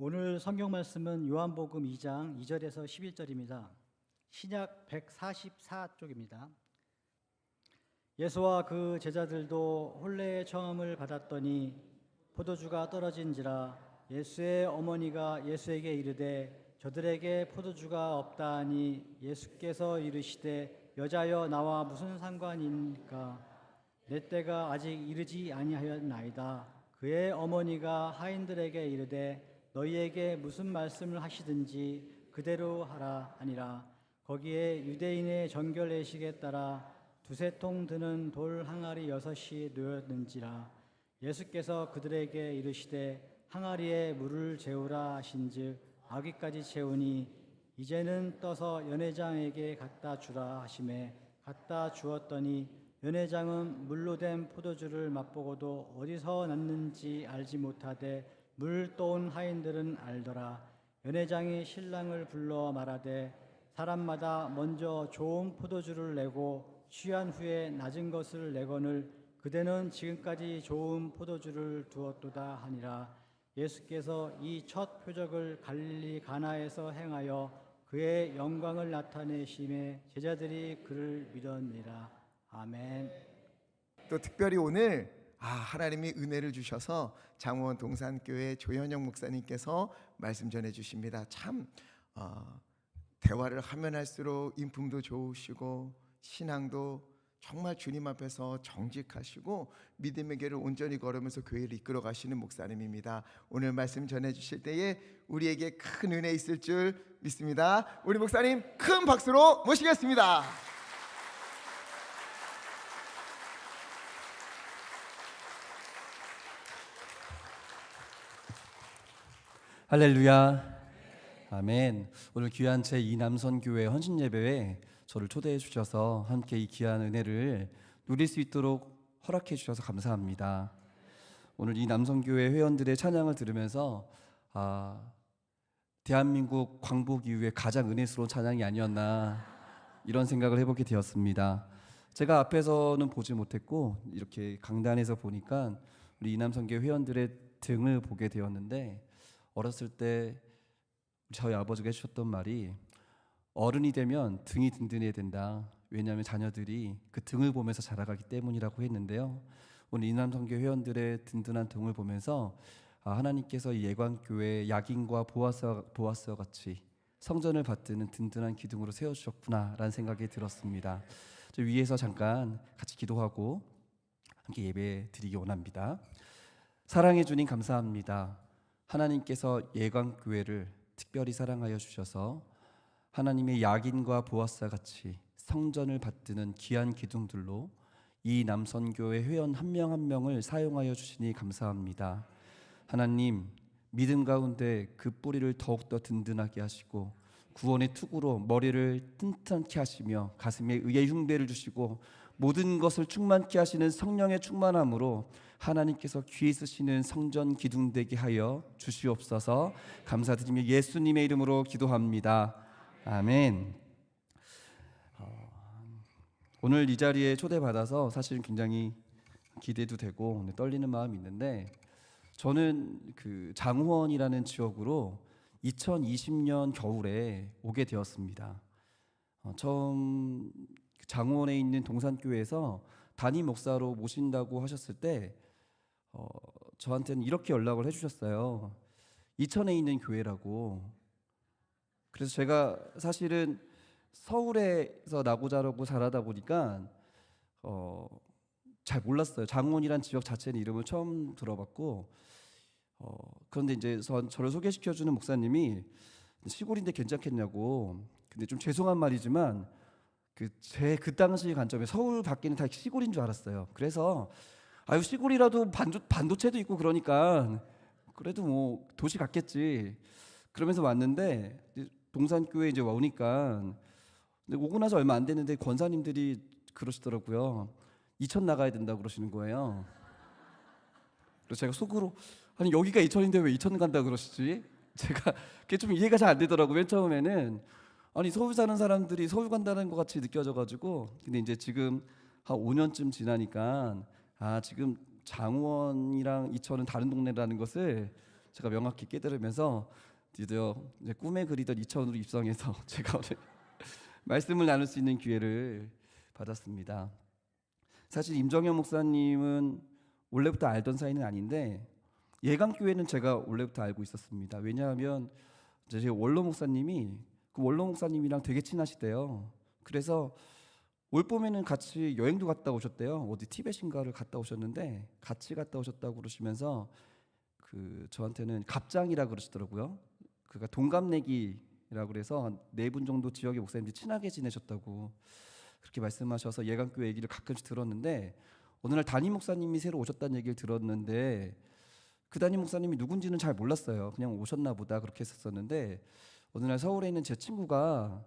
오늘 성경 말씀은 요한복음 2장 2절에서 11절입니다. 신약 144쪽입니다. 예수와 그 제자들도 혼례의 청함을 받았더니 포도주가 떨어진지라 예수의 어머니가 예수에게 이르되 저들에게 포도주가 없다 하니 예수께서 이르시되 여자여 나와 무슨 상관이니까 내 때가 아직 이르지 아니하였나이다. 그의 어머니가 하인들에게 이르되 너희에게 무슨 말씀을 하시든지 그대로 하라 하니라. 거기에 유대인의 정결 예식에 따라 두세 통 드는 돌 항아리 6이 놓였는지라. 예수께서 그들에게 이르시되 항아리에 물을 재우라 하신즉 아귀까지 채우니 이제는 떠서 연회장에게 갖다 주라 하시매 갖다 주었더니 연회장은 물로 된 포도주를 맛보고도 어디서 났는지 알지 못하되 물 떠온 하인들은 알더라. 연회장이 신랑을 불러 말하되 사람마다 먼저 좋은 포도주를 내고 취한 후에 낮은 것을 내거늘 그대는 지금까지 좋은 포도주를 두었도다 하니라. 예수께서 이 첫 표적을 갈릴리 가나에서 행하여 그의 영광을 나타내심에 제자들이 그를 믿었느니라. 아멘. 또 특별히 오늘 하나님이 은혜를 주셔서 장원 동산교회 조현영 목사님께서 말씀 전해 주십니다. 참 대화를 하면 할수록 인품도 좋으시고 신앙도 정말 주님 앞에서 정직하시고 믿음의 길을 온전히 걸으면서 교회를 이끌어 가시는 목사님입니다. 오늘 말씀 전해 주실 때에 우리에게 큰 은혜 있을 줄 믿습니다. 우리 목사님 큰 박수로 모시겠습니다. 할렐루야. 아멘. 오늘 귀한 제2남선교회 헌신예배에 저를 초대해 주셔서 함께 이 귀한 은혜를 누릴 수 있도록 허락해 주셔서 감사합니다. 오늘 이 남선교회 회원들의 찬양을 들으면서 대한민국 광복 이후에 가장 은혜스러운 찬양이 아니었나 이런 생각을 해보게 되었습니다. 제가 앞에서는 보지 못했고 이렇게 강단에서 보니까 우리 이남선교회 회원들의 등을 보게 되었는데, 어렸을 때 저희 아버지가 해주셨던 말이 어른이 되면 등이 든든해야 된다. 왜냐하면 자녀들이 그 등을 보면서 자라가기 때문이라고 했는데요. 오늘 이남선교회 회원들의 든든한 등을 보면서 하나님께서 이 예관교회 약인과 보아스와 같이 성전을 받드는 든든한 기둥으로 세워주셨구나라는 생각이 들었습니다. 저 위에서 잠깐 같이 기도하고 함께 예배 드리기 원합니다. 사랑해 주님 감사합니다. 하나님께서 예관교회를 특별히 사랑하여 주셔서 하나님의 약인과 보아스와 같이 성전을 받드는 귀한 기둥들로 이 남선교회 회원 한 명 한 명을 사용하여 주시니 감사합니다. 하나님, 믿음 가운데 그 뿌리를 더욱더 든든하게 하시고 구원의 투구로 머리를 튼튼하게 하시며 가슴에 의의 흉배를 주시고 모든 것을 충만케 하시는 성령의 충만함으로 하나님께서 귀히 쓰시는 성전 기둥 되게 하여 주시옵소서. 감사드리며 예수님의 이름으로 기도합니다. 아멘. 오늘 이 자리에 초대받아서 사실은 굉장히 기대도 되고 떨리는 마음이 있는데, 저는 그 장원이라는 지역으로 2020년 겨울에 오게 되었습니다. 처음 장원에 있는 동산교회에서 담임 목사로 모신다고 하셨을 때 저한테는 이렇게 연락을 해주셨어요. 이천에 있는 교회라고. 그래서 제가 사실은 서울에서 나고 자라고 자라다 보니까 잘 몰랐어요. 장원이란 지역 자체는 이름을 처음 들어봤고, 그런데 이제 저를 소개시켜주는 목사님이 시골인데 괜찮겠냐고. 근데 좀 죄송한 말이지만 그 당시 관점에 서울 밖에는 다 시골인 줄 알았어요. 그래서 시골이라도 반도체도 있고 그러니까 그래도 뭐 도시 같겠지 그러면서 왔는데, 동산교회 이제 오니까 오고 나서 얼마 안 됐는데 권사님들이 그러시더라고요. 이천 나가야 된다고 그러시는 거예요. 그래서 제가 속으로 아니 여기가 이천인데 왜 이천 간다 그러시지? 제가 그게 좀 이해가 잘 안 되더라고요. 맨 처음에는 아니 서울 사는 사람들이 서울 간다는 것 같이 느껴져가지고. 근데 이제 지금 한 5년쯤 지나니까 지금 장원이랑 이천은 다른 동네라는 것을 제가 명확히 깨달으면서 드디어 이제 꿈에 그리던 이천으로 입성해서 제가 오늘 말씀을 나눌 수 있는 기회를 받았습니다. 사실 임정현 목사님은 원래부터 알던 사이는 아닌데 예강교회는 제가 원래부터 알고 있었습니다. 왜냐하면 제 원로 목사님이 그 원로 목사님이랑 되게 친하시대요. 그래서 올 봄에는 같이 여행도 갔다 오셨대요. 어디 티벳인가를 갔다 오셨는데 같이 갔다 오셨다고 그러시면서 그 저한테는 갑장이라 그러시더라고요. 그가 동갑내기라 그래서 4분 정도 지역의 목사님들이 친하게 지내셨다고 그렇게 말씀하셔서 예강교회 얘기를 가끔씩 들었는데 어느 날 담임 목사님이 새로 오셨다는 얘기를 들었는데 그 담임 목사님이 누군지는 잘 몰랐어요. 그냥 오셨나 보다 그렇게 했었는데 어느 날 서울에 있는 제 친구가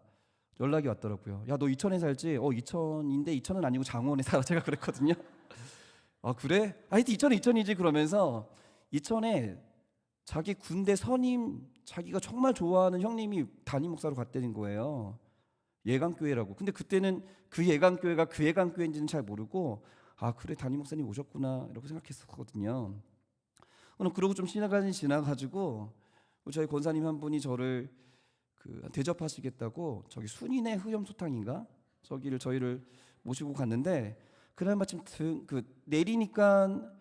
연락이 왔더라고요. 야, 너 이천에 살지? 이천인데 이천은 아니고 장원에 살아. 제가 그랬거든요. 아, 그래? 하여튼 이천은 이천이지. 그러면서 이천에 자기 군대 선임 자기가 정말 좋아하는 형님이 담임 목사로 갔다는 거예요. 예강교회라고. 근데 그때는 그 예강교회가 그 예강교회인지는 잘 모르고 아, 그래, 담임 목사님 오셨구나 이렇게 생각했었거든요. 오늘 그러고 좀 시간이 지나가지고 저희 권사님 한 분이 저를 대접하시겠다고 저기 순인의 흐염소탕인가 저기를 저희를 모시고 갔는데 그날 마침 내리니까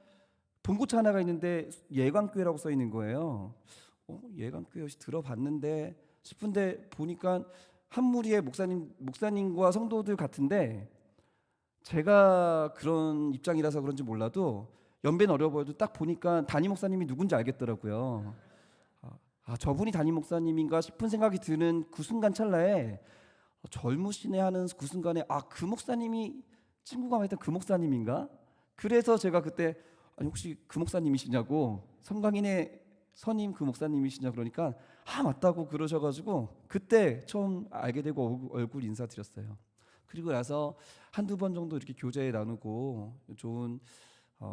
봉고차 하나가 있는데 예강교회라고 써 있는 거예요. 예강교회 혹시 들어봤는데 싶은데 보니까 한 무리의 목사님과 성도들 같은데 제가 그런 입장이라서 그런지 몰라도 연배는 어려 보여도 딱 보니까 담임 목사님이 누군지 알겠더라고요. 아, 저분이 담임 목사님인가 싶은 생각이 드는 그 순간 찰나에 젊으시네 하는 그 순간에 아, 그 목사님이 친구가 말했던 그 목사님인가? 그래서 제가 그때 아니, 혹시 그 목사님이시냐고 성강인의 선임 그 목사님이시냐 그러니까 아, 맞다고 그러셔가지고 그때 처음 알게 되고 얼굴 인사드렸어요. 그리고 나서 한두 번 정도 이렇게 교제 나누고 좋은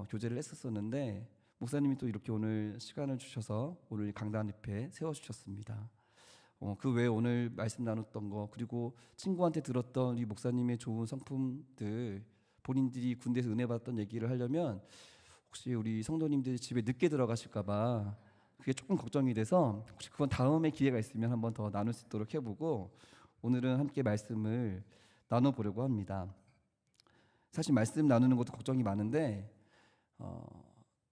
교제를 했었었는데 목사님이 또 이렇게 오늘 시간을 주셔서 오늘 강단 옆에 세워주셨습니다. 그 외에 오늘 말씀 나눴던 거 그리고 친구한테 들었던 우리 목사님의 좋은 성품들 본인들이 군대에서 은혜 받았던 얘기를 하려면 혹시 우리 성도님들이 집에 늦게 들어가실까봐 그게 조금 걱정이 돼서 혹시 그건 다음에 기회가 있으면 한번 더 나눌 수 있도록 해보고 오늘은 함께 말씀을 나눠보려고 합니다. 사실 말씀 나누는 것도 걱정이 많은데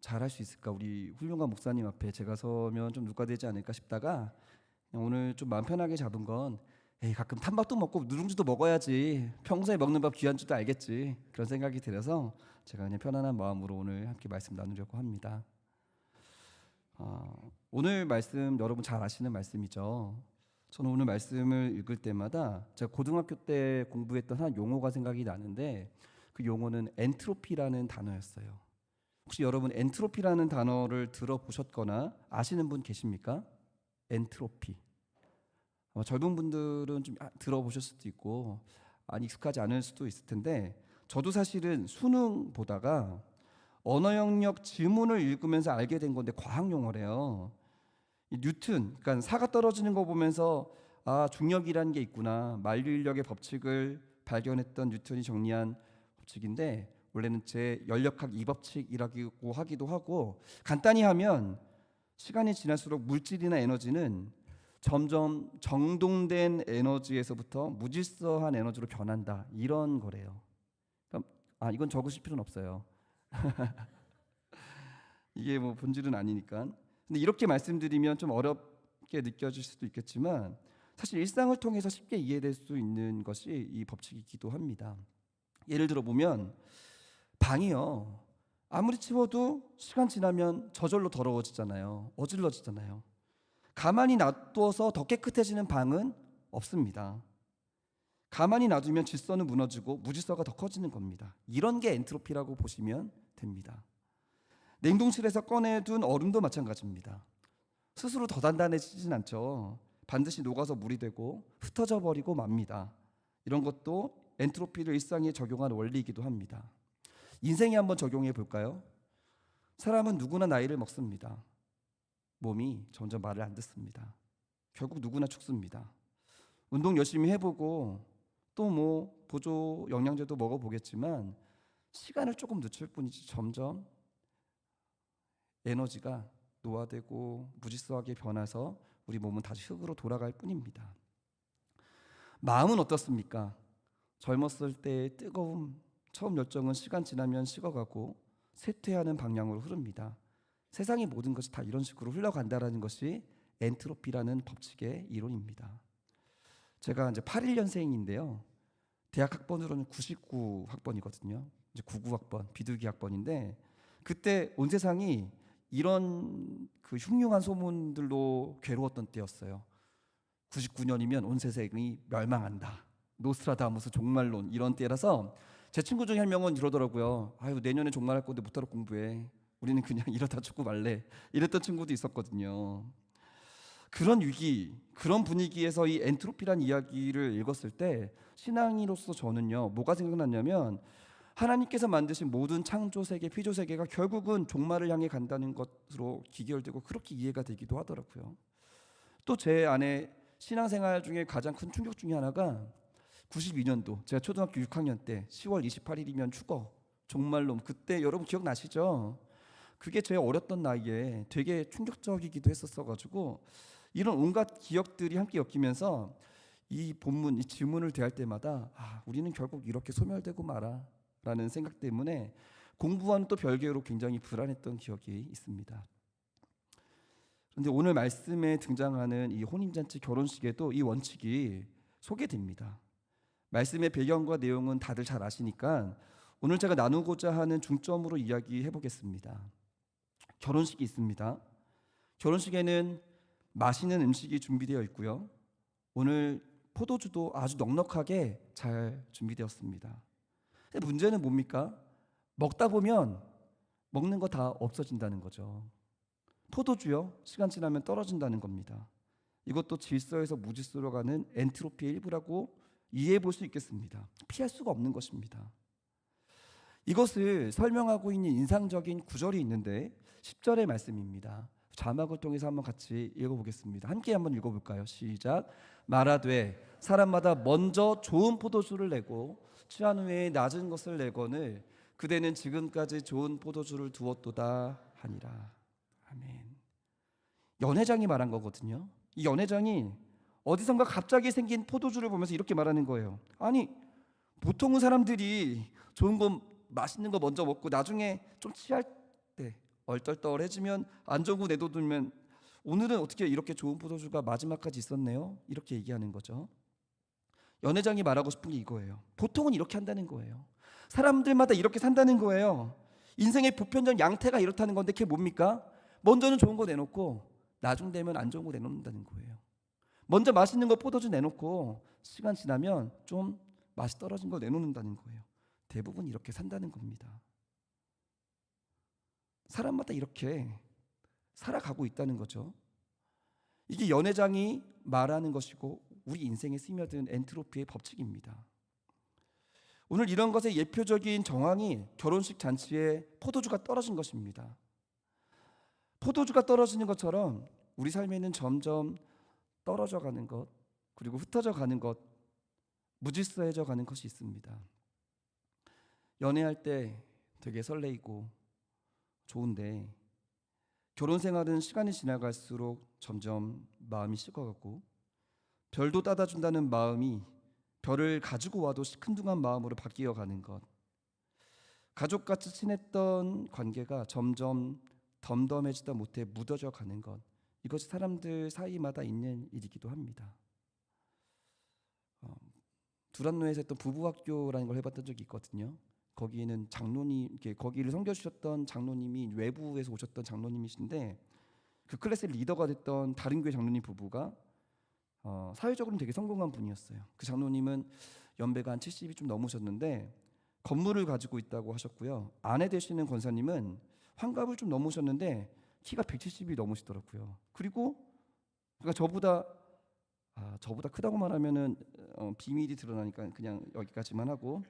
잘할 수 있을까? 우리 훌륭한 목사님 앞에 제가 서면 좀 누가 되지 않을까 싶다가 오늘 좀 마음 편하게 잡은 건 에이, 가끔 탄밥도 먹고 누룽지도 먹어야지 평소에 먹는 밥 귀한 줄도 알겠지 그런 생각이 들어서 제가 그냥 편안한 마음으로 오늘 함께 말씀 나누려고 합니다. 오늘 말씀 여러분 잘 아시는 말씀이죠. 저는 오늘 말씀을 읽을 때마다 제가 고등학교 때 공부했던 한 용어가 생각이 나는데 그 용어는 엔트로피라는 단어였어요. 혹시 여러분 엔트로피라는 단어를 들어보셨거나 아시는 분 계십니까? 엔트로피. 젊은 분들은 좀 들어보실 수도 있고 익숙하지 않을 수도 있을 텐데 저도 사실은 수능 보다가 언어 영역 지문을 읽으면서 알게 된 건데 과학 용어래요. 이 뉴튼, 그러니까 사가 떨어지는 거 보면서 아, 중력이라는 게 있구나. 만류인력의 법칙을 발견했던 뉴턴이 정리한 법칙인데 원래는 제 연력학 2법칙이라고 하기도 하고 간단히 하면 시간이 지날수록 물질이나 에너지는 점점 정동된 에너지에서부터 무질서한 에너지로 변한다 이런 거래요. 그러니까, 이건 적으실 필요는 없어요. 이게 뭐 본질은 아니니까. 근데 이렇게 말씀드리면 좀 어렵게 느껴질 수도 있겠지만 사실 일상을 통해서 쉽게 이해될 수 있는 것이 이 법칙이기도 합니다. 예를 들어 보면 방이요. 아무리 치워도 시간 지나면 저절로 더러워지잖아요. 어질러지잖아요. 가만히 놔둬서 더 깨끗해지는 방은 없습니다. 가만히 놔두면 질서는 무너지고 무질서가 더 커지는 겁니다. 이런 게 엔트로피라고 보시면 됩니다. 냉동실에서 꺼내둔 얼음도 마찬가지입니다. 스스로 더 단단해지진 않죠. 반드시 녹아서 물이 되고 흩어져 버리고 맙니다. 이런 것도 엔트로피를 일상에 적용한 원리이기도 합니다. 인생에 한번 적용해 볼까요? 사람은 누구나 나이를 먹습니다. 몸이 점점 말을 안 듣습니다. 결국 누구나 죽습니다. 운동 열심히 해보고 또 뭐 보조 영양제도 먹어보겠지만 시간을 조금 늦출 뿐이지 점점 에너지가 노화되고 무질서하게 변해서 우리 몸은 다시 흙으로 돌아갈 뿐입니다. 마음은 어떻습니까? 젊었을 때의 뜨거움, 처음 열정은 시간 지나면 식어가고 쇠퇴하는 방향으로 흐릅니다. 세상의 모든 것이 다 이런 식으로 흘러간다라는 것이 엔트로피라는 법칙의 이론입니다. 제가 이제 81년생인데요. 대학 학번으로는 99학번이거든요. 이제 99학번, 비둘기 학번인데 그때 온 세상이 이런 그 흉흉한 소문들로 괴로웠던 때였어요. 99년이면 온 세상이 멸망한다. 노스트라다무스 종말론 이런 때라서 제 친구 중에 한 명은 이러더라고요. 아유 내년에 종말할 건데 못하러 공부해. 우리는 그냥 이러다 죽고 말래. 이랬던 친구도 있었거든요. 그런 위기, 그런 분위기에서 이 엔트로피란 이야기를 읽었을 때 신앙인으로서 저는요 뭐가 생각났냐면 하나님께서 만드신 모든 창조 세계, 피조 세계가 결국은 종말을 향해 간다는 것으로 기결되고 그렇게 이해가 되기도 하더라고요. 또 제 안에 신앙생활 중에 가장 큰 충격 중에 하나가 92년도 제가 초등학교 6학년 때 10월 28일이면 죽어 종말론 그때 여러분 기억나시죠? 그게 제 어렸던 나이에 되게 충격적이기도 했었어가지고 이런 온갖 기억들이 함께 엮이면서 이 본문, 이 질문을 대할 때마다 우리는 결국 이렇게 소멸되고 마라 라는 생각 때문에 공부와는 또 별개로 굉장히 불안했던 기억이 있습니다. 그런데 오늘 말씀에 등장하는 이 혼인잔치 결혼식에도 이 원칙이 소개됩니다. 말씀의 배경과 내용은 다들 잘 아시니까 오늘 제가 나누고자 하는 중점으로 이야기해 보겠습니다. 결혼식이 있습니다. 결혼식에는 맛있는 음식이 준비되어 있고요. 오늘 포도주도 아주 넉넉하게 잘 준비되었습니다. 근데 문제는 뭡니까? 먹다 보면 먹는 거 다 없어진다는 거죠. 포도주요? 시간 지나면 떨어진다는 겁니다. 이것도 질서에서 무질서로 가는 엔트로피의 일부라고 이해해 볼 수 있겠습니다. 피할 수가 없는 것입니다. 이것을 설명하고 있는 인상적인 구절이 있는데 10절의 말씀입니다. 자막을 통해서 한번 같이 읽어보겠습니다. 함께 한번 읽어볼까요? 시작. 말하되 사람마다 먼저 좋은 포도주를 내고 취한 후에 낮은 것을 내거늘 그대는 지금까지 좋은 포도주를 두었도다 하니라. 아멘. 연회장이 말한 거거든요. 이 연회장이 어디선가 갑자기 생긴 포도주를 보면서 이렇게 말하는 거예요. 아니 보통은 사람들이 좋은 거 맛있는 거 먼저 먹고 나중에 좀 취할 때 얼떨떨해지면 안 좋은 거 내둬두면 오늘은 어떻게 이렇게 좋은 포도주가 마지막까지 있었네요. 이렇게 얘기하는 거죠. 연회장이 말하고 싶은 게 이거예요. 보통은 이렇게 한다는 거예요. 사람들마다 이렇게 산다는 거예요. 인생의 보편적 양태가 이렇다는 건데 그게 뭡니까? 먼저는 좋은 거 내놓고 나중 되면 안 좋은 거 내놓는다는 거예요. 먼저 맛있는 거 포도주 내놓고 시간 지나면 좀 맛이 떨어진 거 내놓는다는 거예요. 대부분 이렇게 산다는 겁니다. 사람마다 이렇게 살아가고 있다는 거죠. 이게 연회장이 말하는 것이고 우리 인생에 스며든 엔트로피의 법칙입니다. 오늘 이런 것의 예표적인 정황이 결혼식 잔치에 포도주가 떨어진 것입니다. 포도주가 떨어지는 것처럼 우리 삶에는 점점 떨어져 가는 것, 그리고 흩어져 가는 것, 무질서해져 가는 것이 있습니다. 연애할 때 되게 설레이고 좋은데 결혼 생활은 시간이 지나갈수록 점점 마음이 식어가고 별도 따다 준다는 마음이 별을 가지고 와도 시큰둥한 마음으로 바뀌어 가는 것, 가족같이 친했던 관계가 점점 덤덤해지다 못해 무뎌져 가는 것, 이것이 사람들 사이마다 있는 일이기도 합니다. 두란노에서 했던 부부학교라는 걸 해봤던 적이 있거든요. 거기에는 장로님, 이렇게 거기를 섬겨주셨던 장로님이 외부에서 오셨던 장로님이신데 그 클래스의 리더가 됐던 다른 교회 장로님 부부가 사회적으로는 되게 성공한 분이었어요. 그 장로님은 연배가 한 70이 좀 넘으셨는데 건물을 가지고 있다고 하셨고요. 아내 되시는 권사님은 환갑을 좀 넘으셨는데 키가 170이 넘으시더라고요. 그리고 그러니까 저보다 크다고 말하면은 비밀이 드러나니까 그냥 여기까지만 하고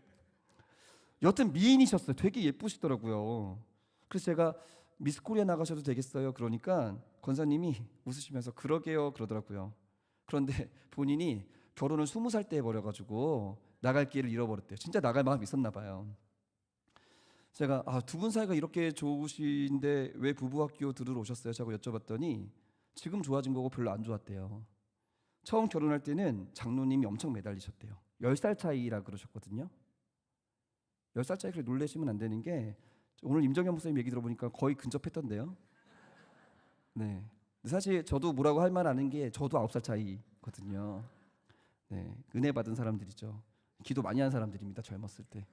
여튼 미인이셨어요. 되게 예쁘시더라고요. 그래서 제가 미스 코리아 나가셔도 되겠어요. 그러니까 권사님이 웃으시면서 그러게요 그러더라고요. 그런데 본인이 결혼을 20살 때 해버려가지고 나갈 길을 잃어버렸대요. 진짜 나갈 마음이 있었나 봐요. 제가 두 분 사이가 이렇게 좋으신데 왜 부부학교 들으러 오셨어요? 자고 여쭤봤더니 지금 좋아진 거고 별로 안 좋았대요. 처음 결혼할 때는 장로님이 엄청 매달리셨대요. 10살 차이라 그러셨거든요. 10살 차이. 그래 놀라시면 안 되는 게 오늘 임정현 목사님 얘기 들어보니까 거의 근접했던데요. 네. 근데 사실 저도 뭐라고 할 말 아는 게 저도 9살 차이거든요. 네. 은혜 받은 사람들이죠. 기도 많이 한 사람들입니다. 젊었을 때.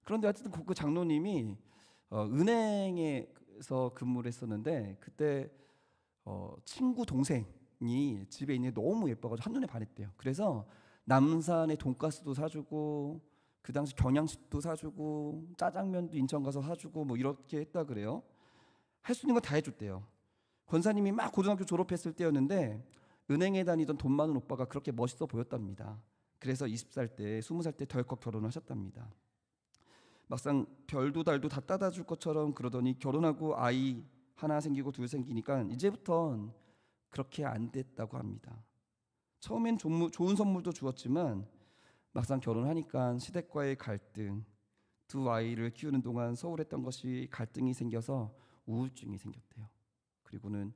그런데 하여튼 그 장로님이 은행에서 근무를 했었는데 그때 친구 동생이 집에 있는 게 너무 예뻐가지고 한눈에 반했대요. 그래서 남산에 돈가스도 사주고 그 당시 경양식도 사주고 짜장면도 인천 가서 사주고 뭐 이렇게 했다 그래요. 할 수 있는 거 다 해줬대요. 권사님이 막 고등학교 졸업했을 때였는데 은행에 다니던 돈 많은 오빠가 그렇게 멋있어 보였답니다. 그래서 20살 때 20살 때 덜컥 결혼을 하셨답니다. 막상 별도 달도 다 따다 줄 것처럼 그러더니 결혼하고 아이 하나 생기고 둘 생기니까 이제부턴 그렇게 안 됐다고 합니다. 처음엔 좋은 선물도 주었지만 막상 결혼하니까 시댁과의 갈등, 두 아이를 키우는 동안 소홀했던 것이 갈등이 생겨서 우울증이 생겼대요. 그리고는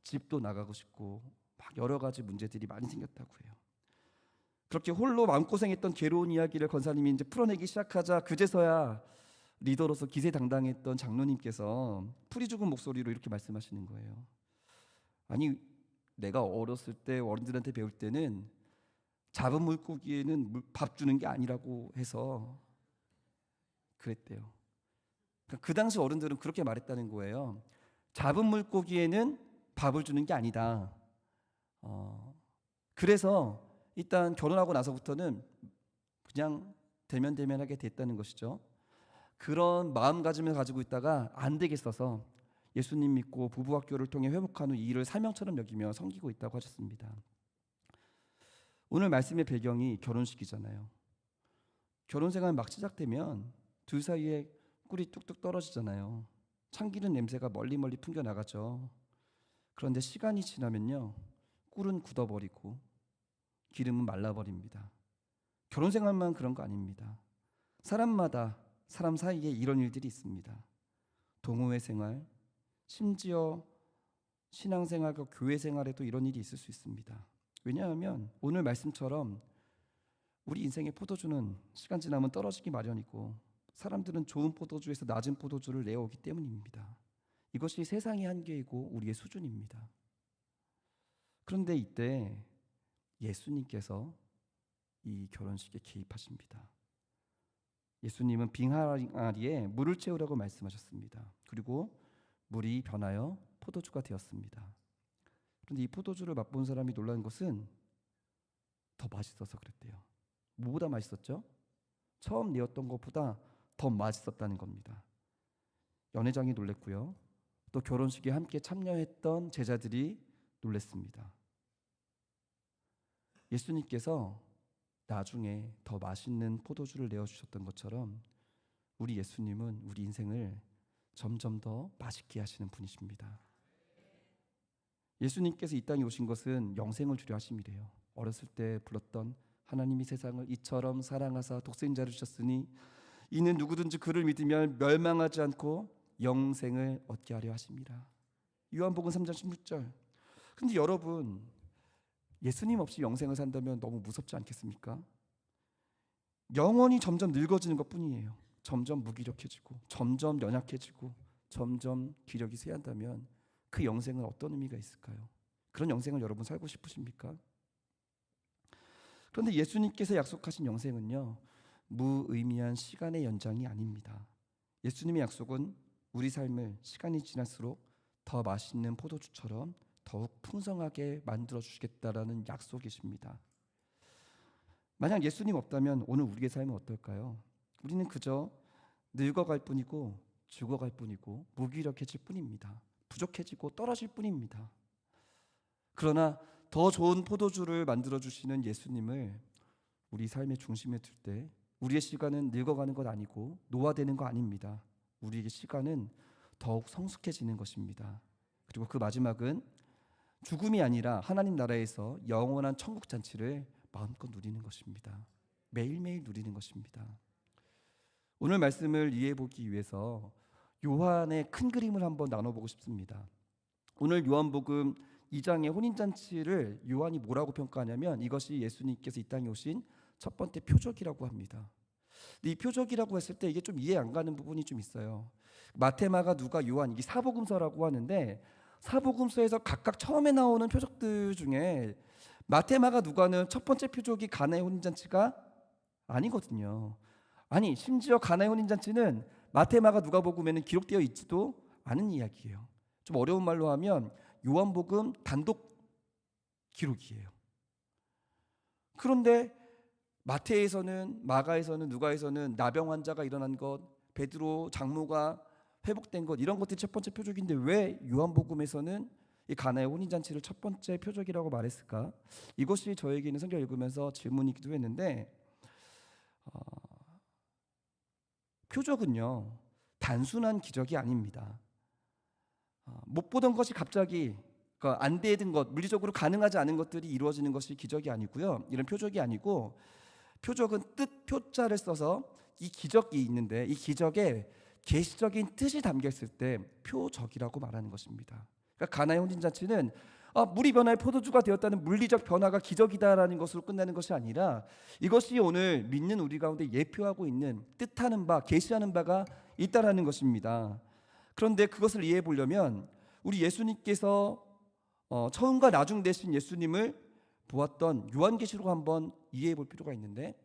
집도 나가고 싶고 막 여러 가지 문제들이 많이 생겼다고 해요. 그렇게 홀로 마음고생했던 괴로운 이야기를 권사님이 이제 풀어내기 시작하자 그제서야 리더로서 기세당당했던 장로님께서 풀이 죽은 목소리로 이렇게 말씀하시는 거예요. 아니 내가 어렸을 때 어른들한테 배울 때는 잡은 물고기에는 밥 주는 게 아니라고 해서 그랬대요. 그러니까 그 당시 어른들은 그렇게 말했다는 거예요. 잡은 물고기에는 밥을 주는 게 아니다. 그래서 일단 결혼하고 나서부터는 그냥 대면대면하게 됐다는 것이죠. 그런 마음가짐을 가지고 있다가 안 되겠어서 예수님 믿고 부부학교를 통해 회복한 후 이 일을 사명처럼 여기며 섬기고 있다고 하셨습니다. 오늘 말씀의 배경이 결혼식이잖아요. 결혼생활 막 시작되면 둘 사이에 꿀이 뚝뚝 떨어지잖아요. 참기름 냄새가 멀리 풍겨나가죠. 그런데 시간이 지나면요, 꿀은 굳어버리고 기름은 말라버립니다. 결혼생활만 그런 거 아닙니다. 사람마다 사람 사이에 이런 일들이 있습니다. 동호회 생활, 심지어 신앙생활과 교회생활에도 이런 일이 있을 수 있습니다. 왜냐하면 오늘 말씀처럼 우리 인생의 포도주는 시간 지나면 떨어지기 마련이고 사람들은 좋은 포도주에서 낮은 포도주를 내어오기 때문입니다. 이것이 세상의 한계이고 우리의 수준입니다. 그런데 이때 예수님께서 이 결혼식에 개입하십니다. 예수님은 빙하리에 물을 채우라고 말씀하셨습니다. 그리고 물이 변하여 포도주가 되었습니다. 그런데 이 포도주를 맛본 사람이 놀란 것은 더 맛있어서 그랬대요. 뭐보다 맛있었죠? 처음 내었던 것보다 더 맛있었다는 겁니다. 연회장이 놀랬고요. 또 결혼식에 함께 참여했던 제자들이 놀랬습니다. 예수님께서 나중에 더 맛있는 포도주를 내어주셨던 것처럼 우리 예수님은 우리 인생을 점점 더 맛있게 하시는 분이십니다. 예수님께서 이 땅에 오신 것은 영생을 주려 하심이래요. 어렸을 때 불렀던 하나님이 세상을 이처럼 사랑하사 독생자를 주셨으니 이는 누구든지 그를 믿으면 멸망하지 않고 영생을 얻게 하려 하십니다. 요한복음 3장 16절. 근데 여러분, 예수님 없이 영생을 산다면 너무 무섭지 않겠습니까? 영혼이 점점 늙어지는 것뿐이에요. 점점 무기력해지고 점점 연약해지고 점점 기력이 쇠한다면 그 영생은 어떤 의미가 있을까요? 그런 영생을 여러분 살고 싶으십니까? 그런데 예수님께서 약속하신 영생은요, 무의미한 시간의 연장이 아닙니다. 예수님의 약속은 우리 삶을 시간이 지날수록 더 맛있는 포도주처럼 더욱 풍성하게 만들어 주시겠다라는 약속이십니다. 만약 예수님 없다면 오늘 우리의 삶은 어떨까요? 우리는 그저 늙어갈 뿐이고 죽어갈 뿐이고 무기력해질 뿐입니다. 부족해지고 떨어질 뿐입니다. 그러나 더 좋은 포도주를 만들어 주시는 예수님을 우리 삶의 중심에 둘 때 우리의 시간은 늙어가는 것 아니고 노화되는 거 아닙니다. 우리의 시간은 더욱 성숙해지는 것입니다. 그리고 그 마지막은 죽음이 아니라 하나님 나라에서 영원한 천국 잔치를 마음껏 누리는 것입니다. 매일매일 누리는 것입니다. 오늘 말씀을 이해해 보기 위해서 요한의 큰 그림을 한번 나눠보고 싶습니다. 오늘 요한복음 2장의 혼인잔치를 요한이 뭐라고 평가하냐면 이것이 예수님께서 이 땅에 오신 첫 번째 표적이라고 합니다. 근데 이 표적이라고 했을 때 이게 좀 이해 안 가는 부분이 좀 있어요. 마태, 마가, 누가, 요한, 이게 사복음서라고 하는데 사복음서에서 각각 처음에 나오는 표적들 중에 마태, 마가, 누가는 첫 번째 표적이 가나의 혼인잔치가 아니거든요. 아니 심지어 가나의 혼인잔치는 마태, 마가, 누가복음에는 기록되어 있지도 않은 이야기예요. 좀 어려운 말로 하면 요한복음 단독 기록이에요. 그런데 마태에서는, 마가에서는, 누가에서는 나병 환자가 일어난 것, 베드로 장모가 회복된 것, 이런 것들이 첫 번째 표적인데 왜 요한복음에서는 이 가나의 혼인잔치를 첫 번째 표적이라고 말했을까? 이것이 저에게는 성경 읽으면서 질문이기도 했는데 표적은요 단순한 기적이 아닙니다. 못 보던 것이 갑자기 안 되던 것, 물리적으로 가능하지 않은 것들이 이루어지는 것이 기적이 아니고요. 이런 표적이 아니고 표적은 뜻 표자를 써서 이 기적이 있는데 이 기적에 계시적인 뜻이 담겨 있을 때 표적이라고 말하는 것입니다. 그러니까 가나의 혼인잔치는 물이 변화에 포도주가 되었다는 물리적 변화가 기적이다라는 것으로 끝나는 것이 아니라 이것이 오늘 믿는 우리 가운데 예표하고 있는 뜻하는 바, 계시하는 바가 있다라는 것입니다. 그런데 그것을 이해해 보려면 우리 예수님께서 처음과 나중 되신 예수님을 보았던 요한계시록 한번 이해해 볼 필요가 있는데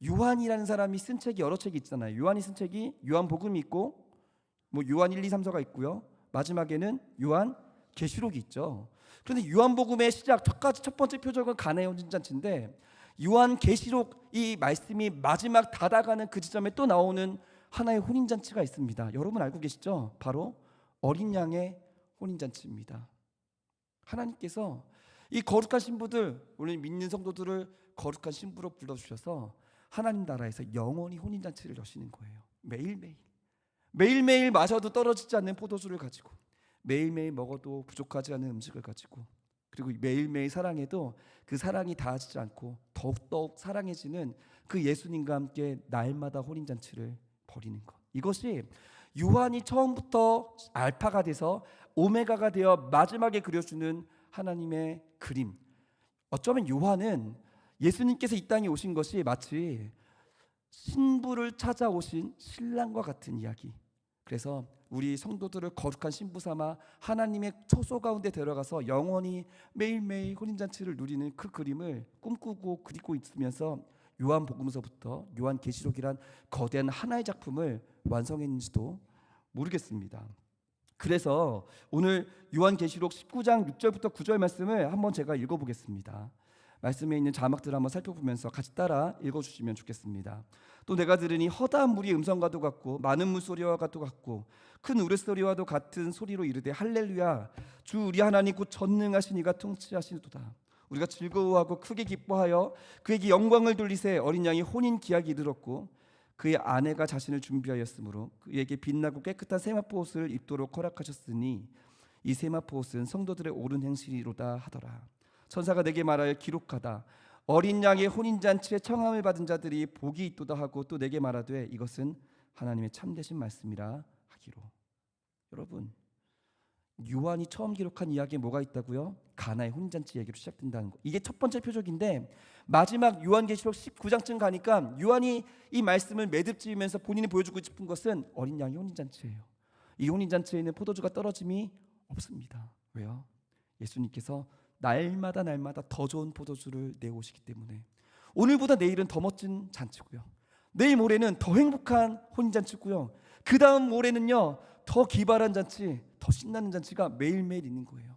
요한이라는 사람이 쓴 책이 여러 책이 있잖아요. 요한이 쓴 책이 요한복음이 있고 뭐 요한 1, 2, 3서가 있고요. 마지막에는 요한계시록이 있죠. 그런데 요한복음의 시작 첫 번째 표적은 가나의 혼인잔치인데 요한계시록 이 말씀이 마지막 다다가는 그 지점에 또 나오는 하나의 혼인잔치가 있습니다. 여러분 알고 계시죠? 바로 어린 양의 혼인잔치입니다. 하나님께서 이 거룩한 신부들, 우리 믿는 성도들을 거룩한 신부로 불러주셔서 하나님 나라에서 영원히 혼인잔치를 여시는 거예요. 매일매일 마셔도 떨어지지 않는 포도주를 가지고, 매일매일 먹어도 부족하지 않은 음식을 가지고, 그리고 매일매일 사랑해도 그 사랑이 닿아지지 않고 더욱더욱 사랑해지는 그 예수님과 함께 날마다 혼인잔치를 벌이는 것. 이것이 요한이 처음부터 알파가 돼서 오메가가 되어 마지막에 그려주는 하나님의 그림. 어쩌면 요한은 예수님께서 이 땅에 오신 것이 마치 신부를 찾아오신 신랑과 같은 이야기. 그래서 우리 성도들을 거룩한 신부 삼아 하나님의 처소 가운데 들어가서 영원히 매일매일 혼인잔치를 누리는 그 그림을 꿈꾸고 그리고 있으면서 요한복음서부터 요한계시록이란 거대한 하나의 작품을 완성했는지도 모르겠습니다. 그래서 오늘 요한계시록 19장 6절부터 9절 말씀을 한번 제가 읽어보겠습니다. 말씀에 있는 자막들을 한번 살펴보면서 같이 따라 읽어주시면 좋겠습니다. 또 내가 들으니 허다한 물이 음성과도 같고 많은 물소리와 같고 큰 우레소리와도 같은 소리로 이르되 할렐루야 주 우리 하나님 곧 전능하신 이가 통치하시도다. 우리가 즐거워하고 크게 기뻐하여 그에게 영광을 돌리세. 어린 양이 혼인 기약이 이르렀고 그의 아내가 자신을 준비하였으므로 그에게 빛나고 깨끗한 세마포 옷을 입도록 허락하셨으니 이 세마포 옷은 성도들의 옳은 행실이로다 하더라. 천사가 내게 말하여 기록하다. 어린 양의 혼인잔치에 청함을 받은 자들이 복이 있도다 하고 또 내게 말하되 이것은 하나님의 참되신 말씀이라 하기로. 여러분, 요한이 처음 기록한 이야기에 뭐가 있다고요? 가나의 혼인잔치 얘기로 시작된다는 거. 이게 첫 번째 표적인데 마지막 요한계시록 19장쯤 가니까 요한이 이 말씀을 매듭지으면서 본인이 보여주고 싶은 것은 어린 양의 혼인잔치예요. 이 혼인잔치에는 포도주가 떨어짐이 없습니다. 왜요? 예수님께서 날마다 더 좋은 포도주를 내오시기 때문에 오늘보다 내일은 더 멋진 잔치고요. 내일 모레는 더 행복한 혼인잔치고요. 그 다음 모레는요 더 기발한 잔치, 더 신나는 잔치가 매일매일 있는 거예요.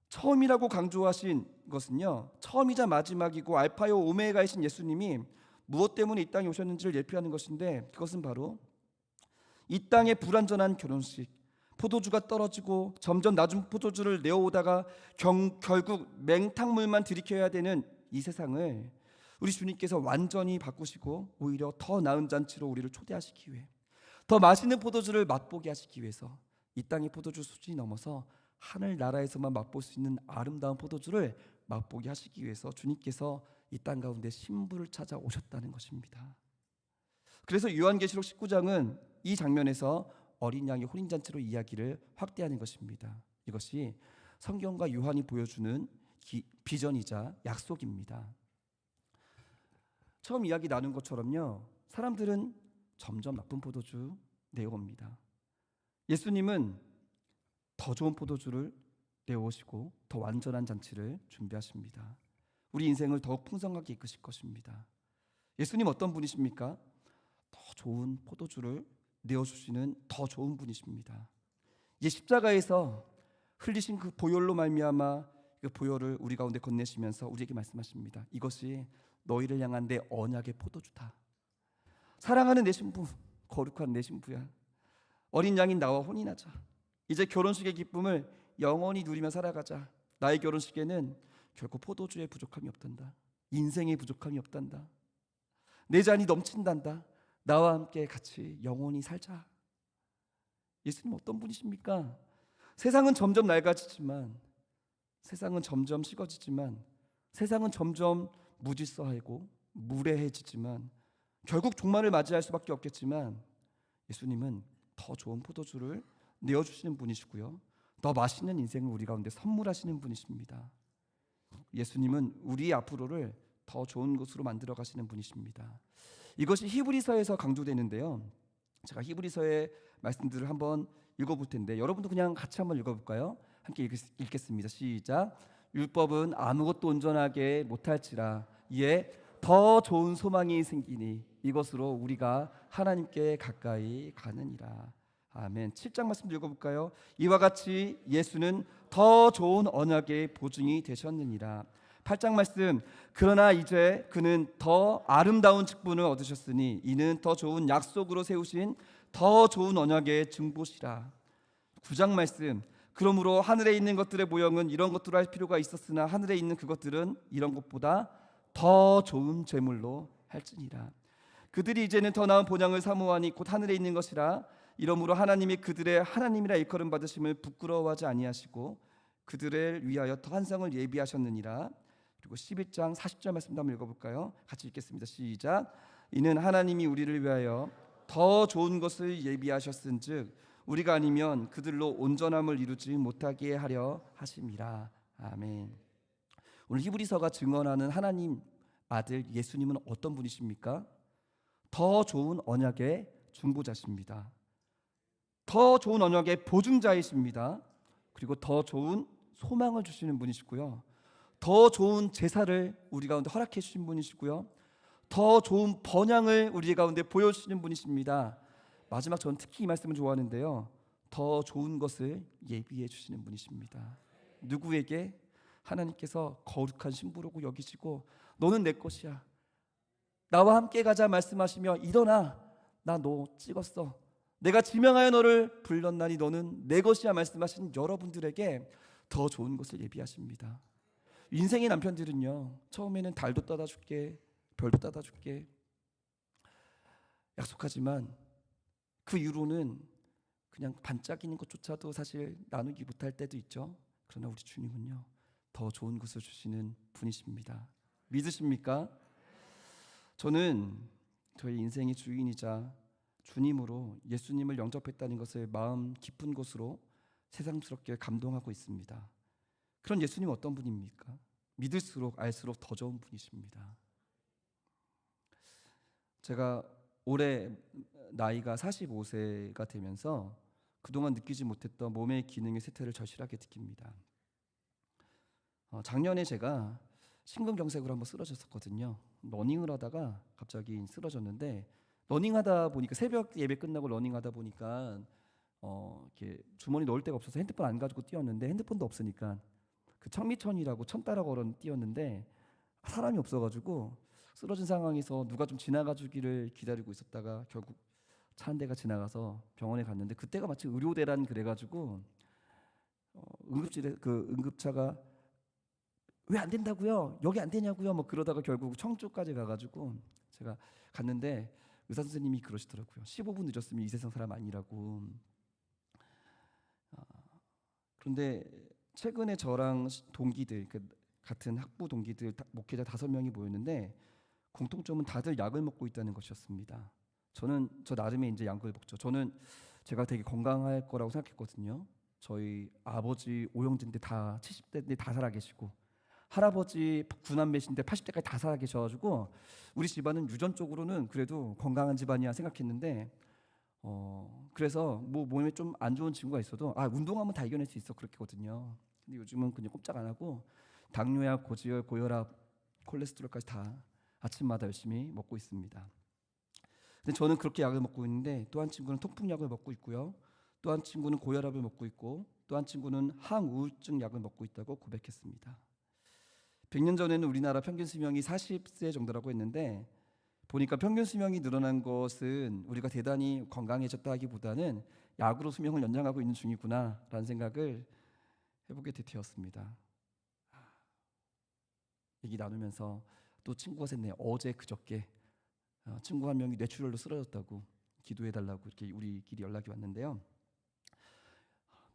처음이라고 강조하신 것은요 처음이자 마지막이고 알파요 오메가이신 예수님이 무엇 때문에 이 땅에 오셨는지를 예표하는 것인데 그것은 바로 이 땅의 불완전한 결혼식, 포도주가 떨어지고 점점 낮은 포도주를 내어오다가 결국 맹탕물만 들이켜야 되는 이 세상을 우리 주님께서 완전히 바꾸시고 오히려 더 나은 잔치로 우리를 초대하시기 위해 더 맛있는 포도주를 맛보게 하시기 위해서 이 땅의 포도주 수준이 넘어서 하늘나라에서만 맛볼 수 있는 아름다운 포도주를 맛보게 하시기 위해서 주님께서 이 땅 가운데 신부를 찾아 오셨다는 것입니다. 그래서 요한계시록 19장은 이 장면에서 어린 양의 혼인잔치로 이야기를 확대하는 것입니다. 이것이 성경과 요한이 보여주는 비전이자 약속입니다. 처음 이야기 나눈 것처럼요, 사람들은 점점 나쁜 포도주 내어옵니다. 예수님은 더 좋은 포도주를 내어오시고 더 완전한 잔치를 준비하십니다. 우리 인생을 더욱 풍성하게 이끄실 것입니다. 예수님 어떤 분이십니까? 더 좋은 포도주를 내어주시는 더 좋은 분이십니다. 이 십자가에서 흘리신 그 보혈로 말미암아 그 보혈을 우리 가운데 건네시면서 우리에게 말씀하십니다. 이것이 너희를 향한 내 언약의 포도주다. 사랑하는 내 신부, 거룩한 내 신부야. 어린 양인 나와 혼인하자. 이제 결혼식의 기쁨을 영원히 누리며 살아가자. 나의 결혼식에는 결코 포도주의 부족함이 없단다. 인생의 부족함이 없단다. 내 잔이 넘친단다. 나와 함께 같이 영원히 살자. 예수님 어떤 분이십니까? 세상은 점점 낡아지지만, 세상은 점점 식어지지만, 세상은 점점 무질서하고 무례해지지만, 결국 종말을 맞이할 수밖에 없겠지만, 예수님은 더 좋은 포도주를 내어주시는 분이시고요, 더 맛있는 인생을 우리 가운데 선물하시는 분이십니다. 예수님은 우리 앞으로를 더 좋은 곳으로 만들어 가시는 분이십니다. 이것이 히브리서에서 강조되는데요, 제가 히브리서의 말씀들을 한번 읽어볼 텐데 여러분도 그냥 같이 한번 읽어볼까요? 함께 읽겠습니다. 시작. 율법은 아무것도 온전하게 못할지라 이에 더 좋은 소망이 생기니 이것으로 우리가 하나님께 가까이 가느니라. 아멘. 7장 말씀 읽어볼까요? 이와 같이 예수는 더 좋은 언약의 보증이 되셨느니라. 8장 말씀, 그러나 이제 그는 더 아름다운 직분을 얻으셨으니 이는 더 좋은 약속으로 세우신 더 좋은 언약의 증보시라. 9장 말씀, 그러므로 하늘에 있는 것들의 모형은 이런 것들로 할 필요가 있었으나 하늘에 있는 그것들은 이런 것보다 더 좋은 제물로 할지니라. 그들이 이제는 더 나은 본향을 사모하니 곧 하늘에 있는 것이라. 이러므로 하나님이 그들의 하나님이라 일컬음 받으심을 부끄러워하지 아니하시고 그들을 위하여 더 한 성을 예비하셨느니라. 그리고 11장 40절 말씀도 한번 읽어볼까요? 같이 읽겠습니다. 시작. 이는 하나님이 우리를 위하여 더 좋은 것을 예비하셨은즉 우리가 아니면 그들로 온전함을 이루지 못하게 하려 하심이라. 아멘. 오늘 히브리서가 증언하는 하나님 아들 예수님은 어떤 분이십니까? 더 좋은 언약의 중보자십니다. 더 좋은 언약의 보증자이십니다. 그리고 더 좋은 소망을 주시는 분이시고요, 더 좋은 제사를 우리 가운데 허락해 주신 분이시고요, 더 좋은 번향을 우리 가운데 보여주시는 분이십니다. 마지막 저는 특히 이 말씀을 좋아하는데요, 더 좋은 것을 예비해 주시는 분이십니다. 누구에게? 하나님께서 거룩한 신부라고 여기시고 너는 내 것이야, 나와 함께 가자 말씀하시며 일어나, 나 너 찍었어, 내가 지명하여 너를 불렀나니 너는 내 것이야 말씀하신 여러분들에게 더 좋은 것을 예비하십니다. 인생의 남편들은요, 처음에는 달도 따다 줄게, 별도 따다 줄게 약속하지만 그 이후로는 그냥 반짝이는 것조차도 사실 나누기 못할 때도 있죠. 그러나 우리 주님은요, 더 좋은 것을 주시는 분이십니다. 믿으십니까? 저는 저희 인생의 주인이자 주님으로 예수님을 영접했다는 것을 마음 깊은 곳으로 새삼스럽게 감동하고 있습니다. 그런 예수님 어떤 분입니까? 믿을수록 알수록 더 좋은 분이십니다. 제가 올해 나이가 45세가 되면서 그동안 느끼지 못했던 몸의 기능의 쇠퇴를 절실하게 느낍니다. 작년에 제가 심근경색으로 한번 쓰러졌었거든요. 러닝을 하다가 갑자기 쓰러졌는데, 러닝하다 보니까 새벽 예배 끝나고 러닝하다 보니까 이렇게 주머니 넣을 데가 없어서 핸드폰 안 가지고 뛰었는데, 핸드폰도 없으니까 그 천미천이라고 천 따라 걸어 뛰었는데 사람이 없어가지고 쓰러진 상황에서 누가 좀 지나가주기를 기다리고 있었다가 결국 차 한 대가 지나가서 병원에 갔는데, 그때가 마치 의료대란 그래가지고 응급실에 그 응급차가 왜 안 된다고요? 여기 안 되냐고요? 뭐 그러다가 결국 청주까지 가가지고 제가 갔는데 의사 선생님이 그러시더라고요. 15분 늦었으면 이 세상 사람 아니라고. 그런데 최근에 저랑 동기들, 같은 학부 동기들 목회자 5명이 모였는데 공통점은 다들 약을 먹고 있다는 것이었습니다. 저는 저 나름의 이제 약을 먹죠. 저는 제가 되게 건강할 거라고 생각했거든요. 저희 아버지 오형제인데 다 70대인데 다 살아계시고, 할아버지 9남매신데 80대까지 다 살아계셔가지고 우리 집안은 유전적으로는 그래도 건강한 집안이야 생각했는데, 그래서 뭐 몸에 좀 안 좋은 친구가 있어도 운동하면 다 이겨낼 수 있어 그렇게거든요. 근데 요즘은 그냥 꼼짝 안 하고 당뇨약, 고지혈, 고혈압, 콜레스테롤까지 다 아침마다 열심히 먹고 있습니다. 근데 저는 그렇게 약을 먹고 있는데 또 한 친구는 통풍약을 먹고 있고요. 또 한 친구는 고혈압을 먹고 있고, 또 한 친구는 항우울증 약을 먹고 있다고 고백했습니다. 100년 전에는 우리나라 평균 수명이 40세 정도라고 했는데, 보니까 평균 수명이 늘어난 것은 우리가 대단히 건강해졌다기보다는 약으로 수명을 연장하고 있는 중이구나라는 생각을 해보게 되었습니다. 얘기 나누면서 또 친구가 샜네요. 어제 그저께 친구 한 명이 뇌출혈로 쓰러졌다고 기도해달라고 이렇게 우리끼리 연락이 왔는데요.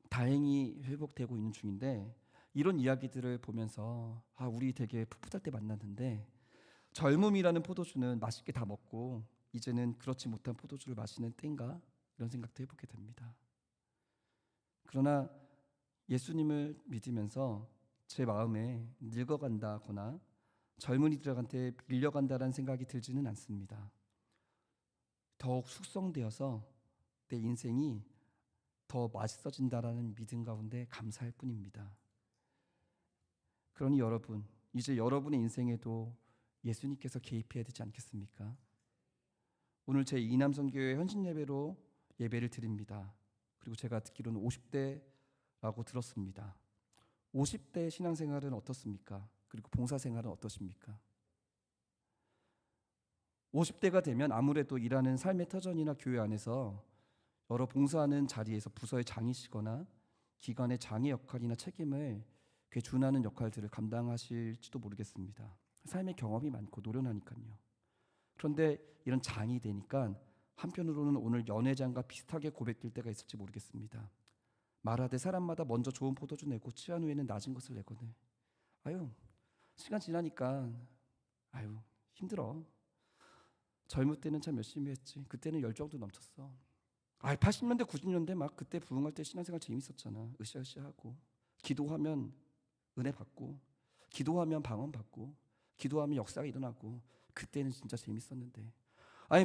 다행히 회복되고 있는 중인데, 이런 이야기들을 보면서 우리 되게 풋풋할 때 만났는데 젊음이라는 포도주는 맛있게 다 먹고 이제는 그렇지 못한 포도주를 마시는 때인가, 이런 생각도 해보게 됩니다. 그러나 예수님을 믿으면서 제 마음에 늙어간다거나 젊은이들한테 밀려간다라는 생각이 들지는 않습니다. 더욱 숙성되어서 내 인생이 더 맛있어진다라는 믿음 가운데 감사할 뿐입니다. 그러니 여러분, 이제 여러분의 인생에도 예수님께서 개입해야 되지 않겠습니까? 오늘 제 이남선교회 헌신예배로 예배를 드립니다. 그리고 제가 듣기로는 50대라고 들었습니다. 50대 신앙생활은 어떻습니까? 그리고 봉사생활은 어떠십니까? 50대가 되면 아무래도 일하는 삶의 터전이나 교회 안에서 여러 봉사하는 자리에서 부서의 장이시거나 기관의 장의 역할이나 책임을 그에 준하는 역할들을 감당하실지도 모르겠습니다. 삶의 경험이 많고 노련하니까요. 그런데 이런 장이 되니까 한편으로는 오늘 연회장과 비슷하게 고백될 때가 있을지 모르겠습니다. 말하되 사람마다 먼저 좋은 포도주 내고 취한 후에는 낮은 것을 내거늘. 시간 지나니까 힘들어. 젊을 때는 참 열심히 했지. 그때는 열정도 넘쳤어. 80년대 90년대 막 그때 부흥할 때 신앙생활 재밌었잖아. 으쌰으쌰하고 기도하면 은혜 받고, 기도하면 방언 받고, 기도하면 역사가 일어나고, 그때는 진짜 재밌었는데.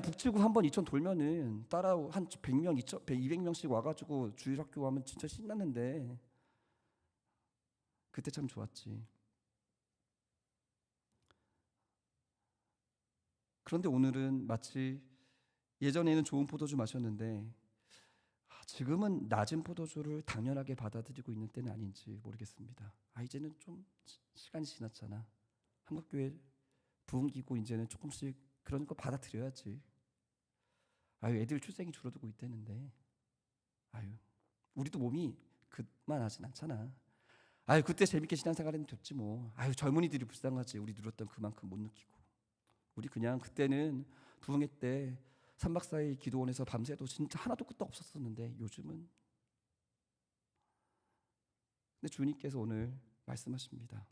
북칠구 한번 이천 돌면은 따라 한 100명, 200명씩 와가지고 주일학교 가면 진짜 신났는데, 그때 참 좋았지. 그런데 오늘은 마치 예전에는 좋은 포도주 마셨는데 지금은 낮은 포도주를 당연하게 받아들이고 있는 때는 아닌지 모르겠습니다. 이제는 좀 시간이 지났잖아. 한국교회 부흥기고 이제는 조금씩 그런 거 받아들여야지. 애들 출생이 줄어들고 있다는데 우리도 몸이 그만하진 않잖아. 그때 재밌게 신앙생활했으면 됐지 뭐. 젊은이들이 불쌍하지. 우리 누렸던 그만큼 못 느끼고. 우리 그냥 그때는 부흥회 때 3박 4일 기도원에서 밤새도 진짜 하나도 끄떡 없었었는데 요즘은. 근데 주님께서 오늘 말씀하십니다.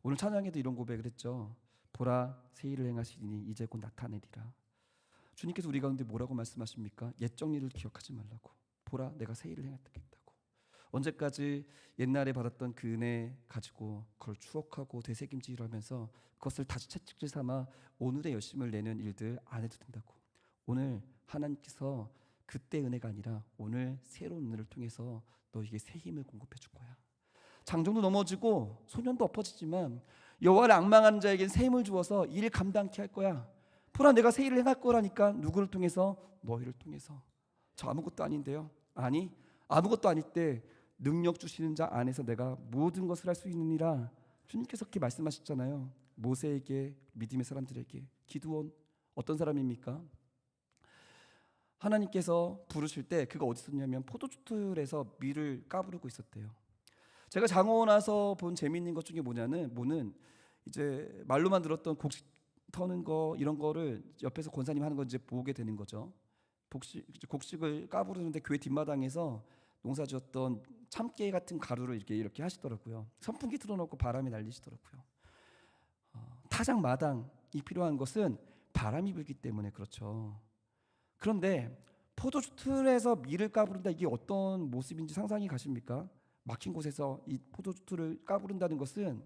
오늘 찬양에도 이런 고백을 했죠. 보라 새 일을 행하시리니 이제 곧 나타내리라. 주님께서 우리 가운데 뭐라고 말씀하십니까? 옛 정리를 기억하지 말라고. 보라 내가 새 일을 행하겠다고. 언제까지 옛날에 받았던 그 은혜 가지고 그걸 추억하고 되새김질을 하면서 그것을 다시 채찍질 삼아 오늘의 열심을 내는 일들 안 해도 된다고. 오늘 하나님께서 그때 은혜가 아니라 오늘 새로운 은혜를 통해서 너에게 새 힘을 공급해 줄 거야. 장정도 넘어지고 소년도 엎어지지만 여호와를 앙망하는 자에겐 새 힘을 주어서 일 감당케 할 거야. 보라 내가 새 일을 행할 거라니까. 누구를 통해서? 너희를 통해서. 저 아무것도 아닌데요. 아니 아무것도 아닐 때 능력 주시는 자 안에서 내가 모든 것을 할 수 있느니라. 주님께서 그렇게 말씀하셨잖아요. 모세에게, 믿음의 사람들에게. 기드온 어떤 사람입니까? 하나님께서 부르실 때 그가 어디 있었냐면 포도주틀에서 밀을 까부르고 있었대요. 제가 장원 와서 본 재미있는 것 중에 뭐는 이제 말로만 들었던 곡식 터는 거 이런 거를 옆에서 권사님 하는 거 이제 보게 되는 거죠. 곡식을 까부르는데 교회 뒷마당에서 농사지었던 참깨 같은 가루를 이렇게 하시더라고요. 선풍기 틀어놓고 바람이 날리시더라고요. 타작 마당이 필요한 것은 바람이 불기 때문에 그렇죠. 그런데 포도주 틀에서 밀을 까부른다, 이게 어떤 모습인지 상상이 가십니까? 막힌 곳에서 이 포도주 틀을 까부른다는 것은,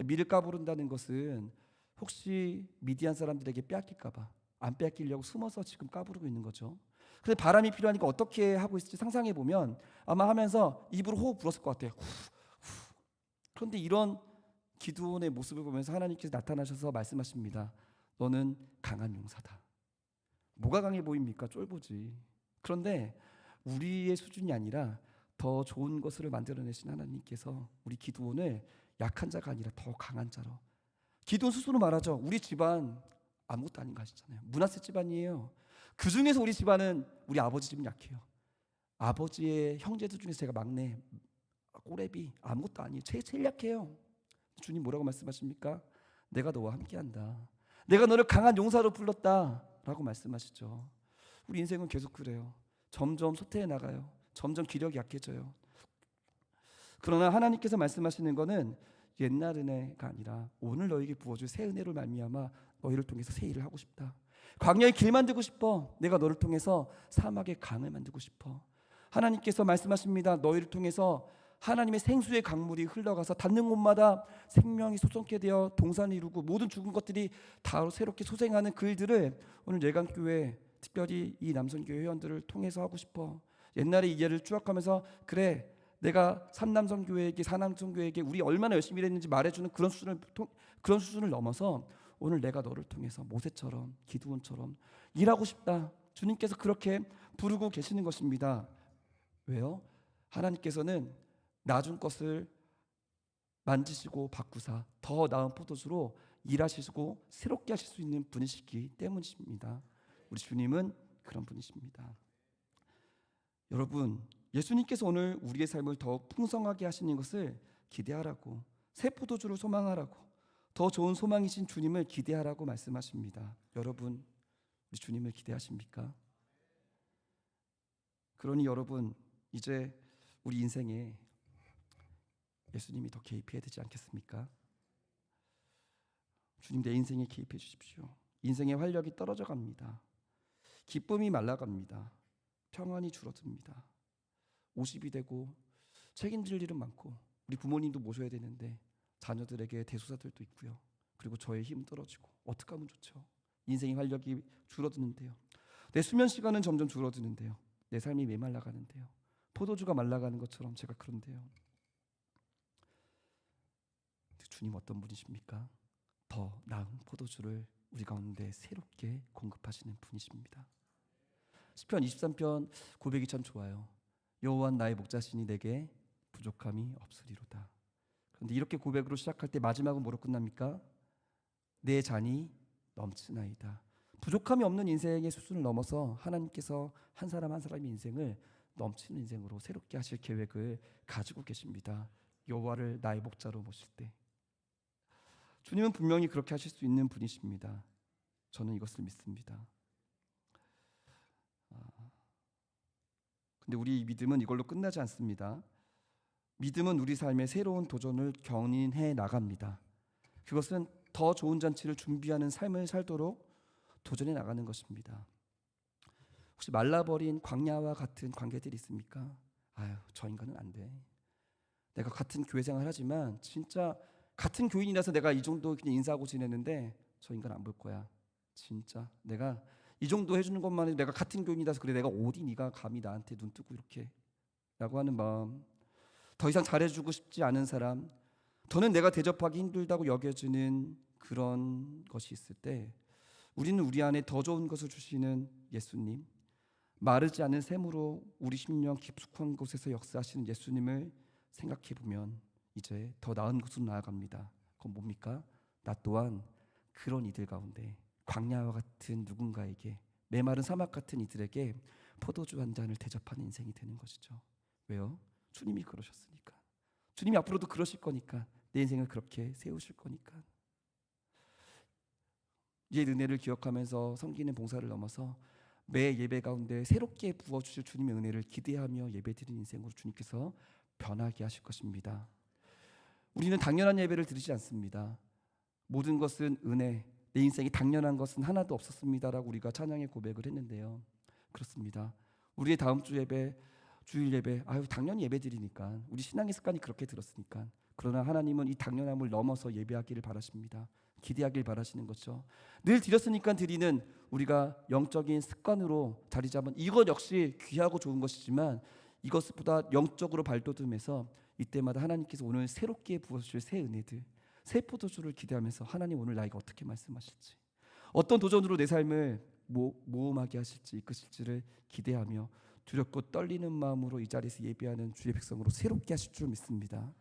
밀을 까부른다는 것은 혹시 미디안 사람들에게 빼앗길까봐 안 빼앗기려고 숨어서 지금 까부르고 있는 거죠. 근데 바람이 필요하니까 어떻게 하고 있을지 상상해 보면 아마 하면서 입으로 호흡 불었을 것 같아요. 그런데 이런 기드온의 모습을 보면서 하나님께서 나타나셔서 말씀하십니다. 너는 강한 용사다. 뭐가 강해 보입니까? 쫄보지. 그런데 우리의 수준이 아니라 더 좋은 것을 만들어내신 하나님께서 우리 기드온을 약한 자가 아니라 더 강한 자로. 기드온 스스로 말하죠. 우리 집안 아무것도 아닌 거 아시잖아요. 므낫세 집안이에요. 그 중에서 우리 집안은, 우리 아버지 집은 약해요. 아버지의 형제들 중에서 제가 막내, 꼬레비, 아무것도 아니에요. 제일 약해요. 주님 뭐라고 말씀하십니까? 내가 너와 함께한다. 내가 너를 강한 용사로 불렀다 라고 말씀하시죠. 우리 인생은 계속 그래요. 점점 쇠퇴해 나가요. 점점 기력이 약해져요. 그러나 하나님께서 말씀하시는 것은 옛날 은혜가 아니라 오늘 너에게 부어줄 새 은혜로 말미암아 너희를 통해서 새 일을 하고 싶다. 광야의 길 만들고 싶어. 내가 너를 통해서 사막의 강을 만들고 싶어. 하나님께서 말씀하십니다. 너희를 통해서 하나님의 생수의 강물이 흘러가서 닿는 곳마다 생명이 솟게 되어 동산을 이루고 모든 죽은 것들이 다 새롭게 소생하는 그 일들을 오늘 예강교회, 특별히 이 남선교회 회원들을 통해서 하고 싶어. 옛날에 이 예를 추억하면서 그래, 내가 삼남선교회에게 사남선교회에게 우리 얼마나 열심히 일했는지 말해주는 그런 수준을 넘어서 오늘 내가 너를 통해서 모세처럼 기드온처럼 일하고 싶다. 주님께서 그렇게 부르고 계시는 것입니다. 왜요? 하나님께서는 나중 것을 만지시고 바꾸사 더 나은 포도주로 일하시고 새롭게 하실 수 있는 분이시기 때문이십니다. 우리 주님은 그런 분이십니다. 여러분, 예수님께서 오늘 우리의 삶을 더 풍성하게 하시는 것을 기대하라고, 새 포도주를 소망하라고, 더 좋은 소망이신 주님을 기대하라고 말씀하십니다. 여러분, 우리 주님을 기대하십니까? 그러니 여러분, 이제 우리 인생에 예수님이 더 개입해야 되지 않겠습니까? 주님, 내 인생에 개입해 주십시오. 인생의 활력이 떨어져 갑니다. 기쁨이 말라갑니다. 평안이 줄어듭니다. 50이 되고 책임질 일은 많고 우리 부모님도 모셔야 되는데 자녀들에게 대소사들도 있고요. 그리고 저의 힘 떨어지고 어떻게 하면 좋죠? 인생의 활력이 줄어드는데요. 내 수면 시간은 점점 줄어드는데요. 내 삶이 메말라가는데요. 포도주가 말라가는 것처럼 제가 그런데요. 주님 어떤 분이십니까? 더 나은 포도주를 우리 가운데 새롭게 공급하시는 분이십니다. 시편 23편 고백이 참 좋아요. 여호와 나의 목자시니 내게 부족함이 없으리로다. 그런데 이렇게 고백으로 시작할 때 마지막은 뭐로 끝납니까? 내 잔이 넘치나이다. 부족함이 없는 인생의 수준을 넘어서 하나님께서 한 사람 한 사람의 인생을 넘치는 인생으로 새롭게 하실 계획을 가지고 계십니다. 여호와를 나의 목자로 모실 때 주님은 분명히 그렇게 하실 수 있는 분이십니다. 저는 이것을 믿습니다. 근데 우리 믿음은 이걸로 끝나지 않습니다. 믿음은 우리 삶의 새로운 도전을 견인해 나갑니다. 그것은 더 좋은 잔치를 준비하는 삶을 살도록 도전해 나가는 것입니다. 혹시 말라버린 광야와 같은 관계들이 있습니까? 아유, 저 인간은 안 돼. 내가 같은 교회 생활 하지만 진짜 같은 교인이라서 내가 이 정도 그냥 인사하고 지내는데 저 인간 안 볼 거야. 진짜 내가 이 정도 해주는 것만 해도 내가 같은 교인이라서 그래, 내가 어디 네가 감히 나한테 눈 뜨고 이렇게 라고 하는 마음, 더 이상 잘해주고 싶지 않은 사람, 더는 내가 대접하기 힘들다고 여겨지는 그런 것이 있을 때 우리는 우리 안에 더 좋은 것을 주시는 예수님, 마르지 않은 샘으로 우리 심령 깊숙한 곳에서 역사하시는 예수님을 생각해 보면 이제 더 나은 곳으로 나아갑니다. 그건 뭡니까? 나 또한 그런 이들 가운데 광야와 같은 누군가에게, 메마른 사막 같은 이들에게 포도주 한 잔을 대접하는 인생이 되는 것이죠. 왜요? 주님이 그러셨으니까. 주님이 앞으로도 그러실 거니까. 내 인생을 그렇게 세우실 거니까. 이의 은혜를 기억하면서 섬기는 봉사를 넘어서 매 예배 가운데 새롭게 부어주실 주님의 은혜를 기대하며 예배드리는 인생으로 주님께서 변하게 하실 것입니다. 우리는 당연한 예배를 드리지 않습니다. 모든 것은 은혜, 내 인생에 당연한 것은 하나도 없었습니다라고 우리가 찬양의 고백을 했는데요. 그렇습니다. 우리의 다음 주 예배, 주일 예배, 당연히 예배 드리니까, 우리 신앙의 습관이 그렇게 들었으니까. 그러나 하나님은 이 당연함을 넘어서 예배하기를 바라십니다. 기대하길 바라시는 거죠. 늘 드렸으니까 드리는 우리가 영적인 습관으로 자리 잡은 이것 역시 귀하고 좋은 것이지만, 이것보다 영적으로 발돋움해서 이때마다 하나님께서 오늘 새롭게 부어주실 새 은혜들, 새 포도주를 기대하면서 하나님 오늘 나에게 어떻게 말씀하실지, 어떤 도전으로 내 삶을 모험하게 하실지 이끄실지를 기대하며 두렵고 떨리는 마음으로 이 자리에서 예배하는 주의 백성으로 새롭게 하실 줄 믿습니다.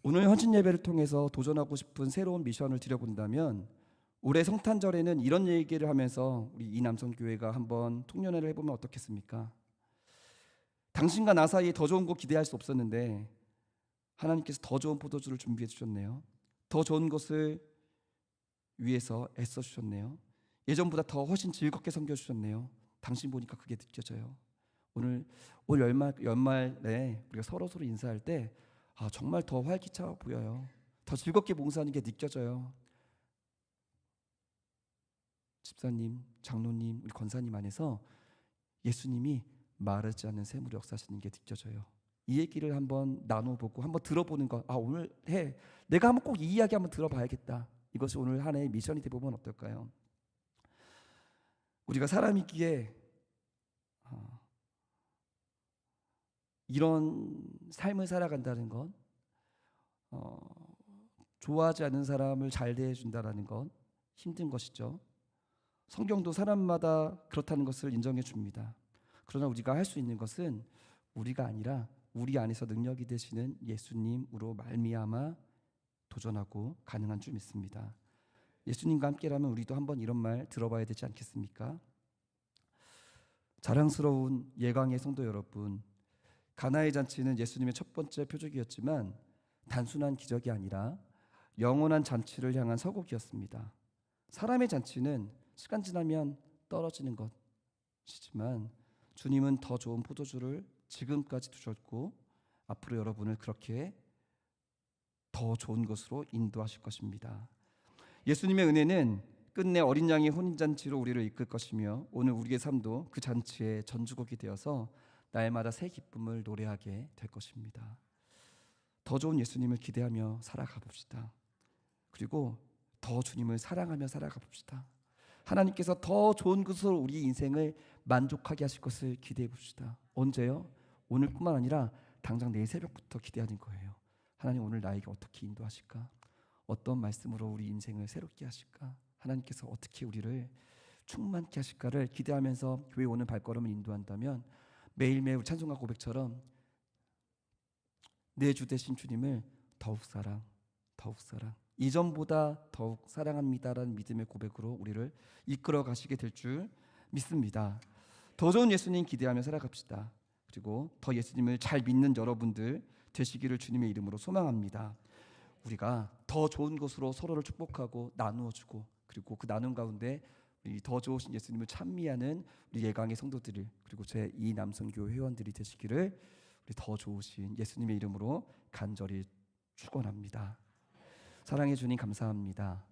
오늘 헌신 예배를 통해서 도전하고 싶은 새로운 미션을 드려본다면, 올해 성탄절에는 이런 얘기를 하면서 우리 이 남성교회가 한번 통련회를 해보면 어떻겠습니까? 당신과 나 사이에 더 좋은 거 기대할 수 없었는데 하나님께서 더 좋은 포도주를 준비해 주셨네요. 더 좋은 것을 위해서 애써 주셨네요. 예전보다 더 훨씬 즐겁게 섬겨 주셨네요. 당신 보니까 그게 느껴져요. 오늘 올 연말에 우리가 서로 인사할 때 정말 더 활기차 보여요. 더 즐겁게 봉사하는 게 느껴져요. 집사님, 장로님, 우리 권사님 안에서 예수님이 마르지 않는 샘으로 역사하시는 게 느껴져요. 이 얘기를 한번 나눠보고 한번 들어보는 것. 오늘 내가 한번 꼭 이 이야기 한번 들어봐야겠다. 이것이 오늘 한 해의 미션이 되보면 어떨까요? 우리가 사람이기에 이런 삶을 살아간다는 건, 좋아하지 않는 사람을 잘 대해준다는 건 힘든 것이죠. 성경도 사람마다 그렇다는 것을 인정해 줍니다. 그러나 우리가 할 수 있는 것은 우리가 아니라 우리 안에서 능력이 되시는 예수님으로 말미암아 도전하고 가능한 줄 믿습니다. 예수님과 함께라면 우리도 한번 이런 말 들어봐야 되지 않겠습니까? 자랑스러운 예강의 성도 여러분, 가나의 잔치는 예수님의 첫 번째 표적이었지만 단순한 기적이 아니라 영원한 잔치를 향한 서곡이었습니다. 사람의 잔치는 시간 지나면 떨어지는 것이지만 주님은 더 좋은 포도주를 지금까지 두셨고 앞으로 여러분을 그렇게 더 좋은 것으로 인도하실 것입니다. 예수님의 은혜는 끝내 어린 양의 혼인잔치로 우리를 이끌 것이며 오늘 우리의 삶도 그 잔치의 전주곡이 되어서 날마다 새 기쁨을 노래하게 될 것입니다. 더 좋은 예수님을 기대하며 살아가 봅시다. 그리고 더 주님을 사랑하며 살아가 봅시다. 하나님께서 더 좋은 것으로 우리 인생을 만족하게 하실 것을 기대해 봅시다. 언제요? 오늘뿐만 아니라 당장 내일 새벽부터 기대하는 거예요. 하나님 오늘 나에게 어떻게 인도하실까? 어떤 말씀으로 우리 인생을 새롭게 하실까? 하나님께서 어떻게 우리를 충만케 하실까를 기대하면서 교회 오는 발걸음을 인도한다면 매일매일 찬송가 고백처럼 내 주 되신 주님을 더욱 사랑 이전보다 더욱 사랑합니다라는 믿음의 고백으로 우리를 이끌어 가시게 될 줄 믿습니다. 더 좋은 예수님 기대하며 살아갑시다. 그리고 더 예수님을 잘 믿는 여러분들 되시기를 주님의 이름으로 소망합니다. 우리가 더 좋은 것으로 서로를 축복하고 나누어주고 그리고 그 나눔 가운데 우리 더 좋으신 예수님을 찬미하는 우리 예강의 성도들이 그리고 제 이 남성교회 회원들이 되시기를 우리 더 좋으신 예수님의 이름으로 간절히 축원합니다. 사랑해 주님 감사합니다.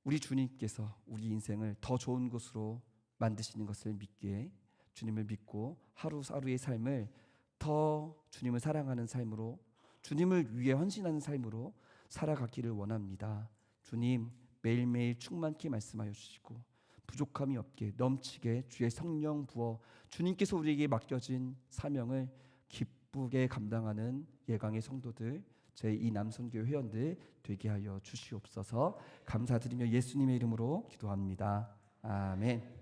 우리 주님께서 우리 인생을 더 좋은 것으로 만드시는 것을 믿기에 주님을 믿고 하루하루의 삶을 더 주님을 사랑하는 삶으로 주님을 위해 헌신하는 삶으로 살아가기를 원합니다. 주님 매일매일 충만케 말씀하여 주시고 부족함이 없게 넘치게 주의 성령 부어 주님께서 우리에게 맡겨진 사명을 기쁘게 감당하는 예강의 성도들 제 이 남성교회 회원들 되게 하여 주시옵소서. 감사드리며 예수님의 이름으로 기도합니다. 아멘.